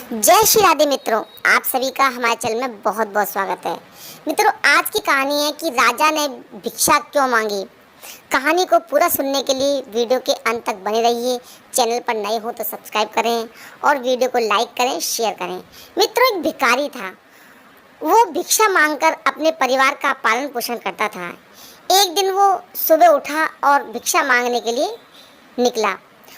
जय श्री राधे मित्रों, आप सभी का हमारे चैनल में बहुत बहुत स्वागत है। मित्रों, आज की कहानी है कि राजा ने भिक्षा क्यों मांगी। कहानी को पूरा सुनने के लिए वीडियो के अंत तक बने रहिए। चैनल पर नए हो तो सब्सक्राइब करें और वीडियो को लाइक करें, शेयर करें। मित्रों, एक भिखारी था। वो भिक्षा मांगकर अपने परिवार का पालन पोषण करता था। एक दिन वो सुबह उठा और भिक्षा मांगने के लिए निकला।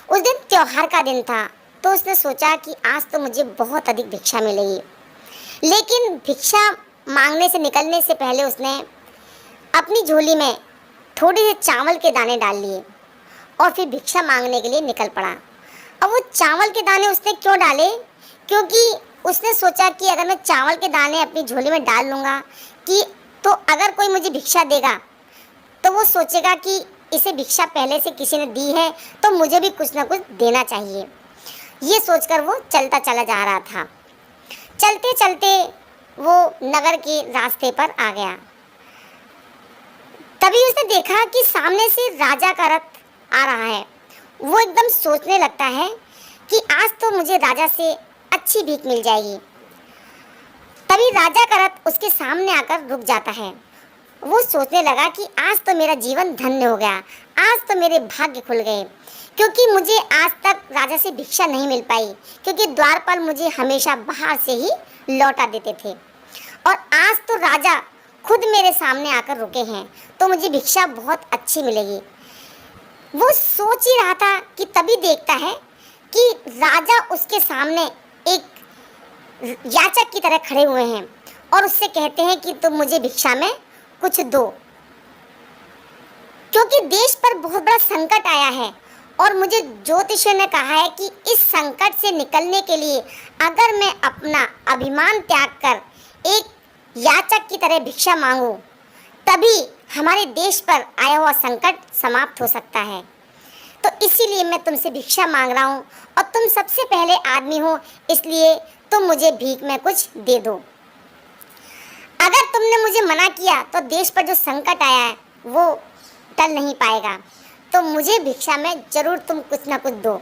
उस दिन त्योहार का दिन था, तो उसने सोचा कि आज तो मुझे बहुत अधिक भिक्षा मिलेगी। लेकिन भिक्षा मांगने से निकलने से पहले उसने अपनी झोली में थोड़े से चावल के दाने डाल लिए और फिर भिक्षा मांगने के लिए निकल पड़ा। अब वो चावल के दाने उसने क्यों डाले? क्योंकि उसने सोचा कि अगर मैं चावल के दाने अपनी झोली में डाल लूँगा कि तो अगर कोई मुझे भिक्षा देगा तो वो सोचेगा कि इसे भिक्षा पहले से किसी ने दी है, तो मुझे भी कुछ ना कुछ देना चाहिए। ये सोचकर वो चलता चला जा रहा था। चलते चलते वो नगर के रास्ते पर आ गया। तभी उसने देखा कि सामने से राजा का रथ आ रहा है। वो एकदम सोचने लगता है कि आज तो मुझे राजा से अच्छी भीख मिल जाएगी। तभी राजा का रथ उसके सामने आकर रुक जाता है। वो सोचने लगा कि आज तो मेरा जीवन धन्य हो गया, आज तो मेरे भाग्य खुल गए, क्योंकि मुझे आज तक राजा से भिक्षा नहीं मिल पाई, क्योंकि द्वारपाल मुझे हमेशा बाहर से ही लौटा देते थे। और आज तो राजा खुद मेरे सामने आकर रुके हैं, तो मुझे भिक्षा बहुत अच्छी मिलेगी। वो सोच ही रहा था कि तभी देखता है कि राजा उसके सामने एक याचक की तरह खड़े हुए हैं और उससे कहते हैं कि तुम मुझे भिक्षा में कुछ दो, क्योंकि देश पर बहुत बड़ा संकट आया है और मुझे ज्योतिषी ने कहा है कि इस संकट से निकलने के लिए अगर मैं अपना अभिमान त्याग कर एक याचक की तरह भिक्षा मांगूं, तभी हमारे देश पर आया हुआ संकट समाप्त हो सकता है। तो इसीलिए मैं तुमसे भिक्षा मांग रहा हूँ और तुम सबसे पहले आदमी हो, इसलिए तुम मुझे भीख में कुछ दे दो। अगर तुमने मुझे मना किया तो देश पर जो संकट आया है वो टल नहीं पाएगा, तो मुझे भिक्षा में जरूर तुम कुछ ना कुछ दो।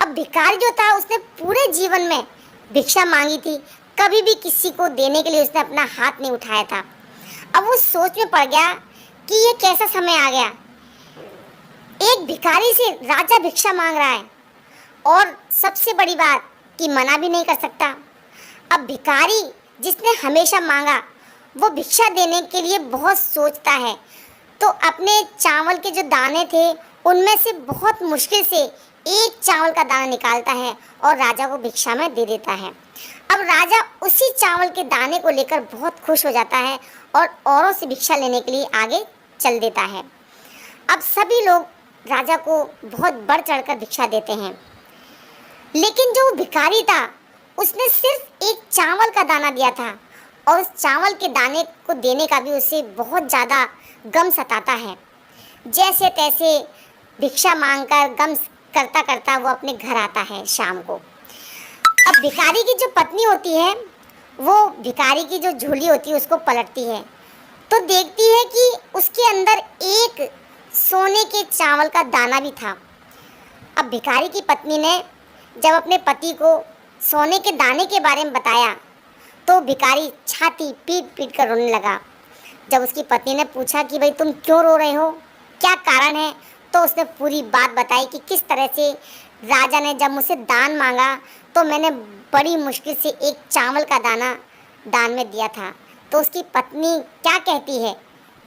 अब भिखारी जो था उसने पूरे जीवन में भिक्षा मांगी थी, कभी भी किसी को देने के लिए उसने अपना हाथ नहीं उठाया था। अब वो सोच में पड़ गया कि ये कैसा समय आ गया, एक भिखारी से राजा भिक्षा मांग रहा है और सबसे बड़ी बात कि मना भी नहीं कर सकता। अब भिखारी जिसने हमेशा मांगा वो भिक्षा देने के लिए बहुत सोचता है, तो अपने चावल के जो दाने थे उनमें से बहुत मुश्किल से एक चावल का दाना निकालता है और राजा को भिक्षा में दे देता है। अब राजा उसी चावल के दाने को लेकर बहुत खुश हो जाता है और औरों से भिक्षा लेने के लिए आगे चल देता है। अब सभी लोग राजा को बहुत बढ़ चढ़कर भिक्षा देते हैं, लेकिन जो भिखारी था उसने सिर्फ एक चावल का दाना दिया था और उस चावल के दाने को देने का भी उसे बहुत ज़्यादा गम सताता है। जैसे तैसे भिक्षा मांगकर गम करता करता वो अपने घर आता है शाम को। अब भिखारी की जो पत्नी होती है वो भिखारी की जो झोली होती है उसको पलटती है, तो देखती है कि उसके अंदर एक सोने के चावल का दाना भी था। अब भिखारी की पत्नी ने जब अपने पति को सोने के दाने के बारे में बताया तो भिखारी छाती पीट पीट कर रोने लगा। जब उसकी पत्नी ने पूछा कि भाई तुम क्यों रो रहे हो, क्या कारण है, तो उसने पूरी बात बताई कि किस तरह से राजा ने जब मुझसे दान मांगा तो मैंने बड़ी मुश्किल से एक चावल का दाना दान में दिया था। तो उसकी पत्नी क्या कहती है,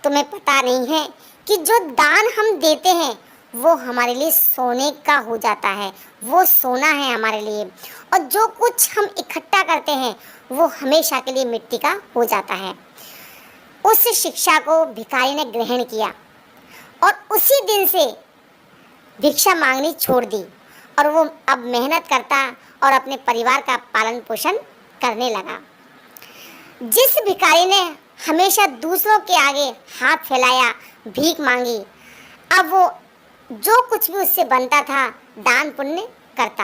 तुम्हें पता नहीं है कि जो दान हम देते हैं वो हमारे लिए सोने का हो जाता है, वो सोना है हमारे लिए, और जो कुछ हम इकट्ठा करते हैं वो हमेशा के लिए मिट्टी का हो जाता है। उस शिक्षा को भिखारी ने ग्रहण किया और उसी दिन से भिक्षा मांगनी छोड़ दी और वो अब मेहनत करता और अपने परिवार का पालन पोषण करने लगा। जिस भिखारी ने हमेशा दूसरों के आगे हाथ फैलाया, भीख मांगी, अब वो जो कुछ भी उससे बनता था दान पुण्य करता।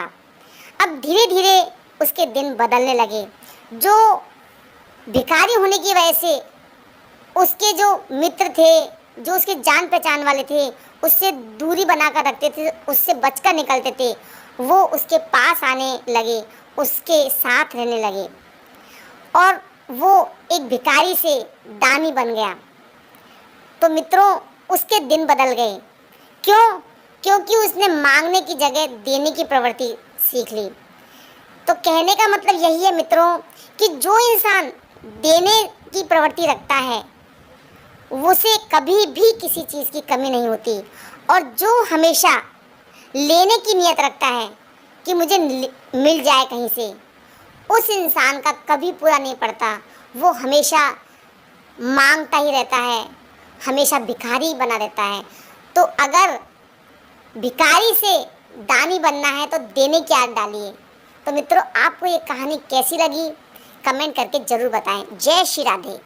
अब धीरे धीरे उसके दिन बदलने लगे। जो भिखारी होने की वजह से उसके जो मित्र थे, जो उसके जान पहचान वाले थे, उससे दूरी बनाकर रखते थे, उससे बचकर निकलते थे, वो उसके पास आने लगे उसके साथ रहने लगे और वो एक भिखारी से दानी बन गया। तो मित्रों, उसके दिन बदल गए। क्यों? क्योंकि उसने मांगने की जगह देने की प्रवृत्ति सीख ली। तो कहने का मतलब यही है मित्रों कि जो इंसान देने की प्रवृत्ति रखता है उसे कभी भी किसी चीज़ की कमी नहीं होती, और जो हमेशा लेने की नियत रखता है कि मुझे मिल जाए कहीं से, उस इंसान का कभी पूरा नहीं पड़ता। वो हमेशा मांगता ही रहता है, हमेशा भिखारी बना रहता है। तो अगर भिखारी से दानी बनना है तो देने की आदत डालिए। तो मित्रों, आपको ये कहानी कैसी लगी कमेंट करके ज़रूर बताएं। जय श्री राधे।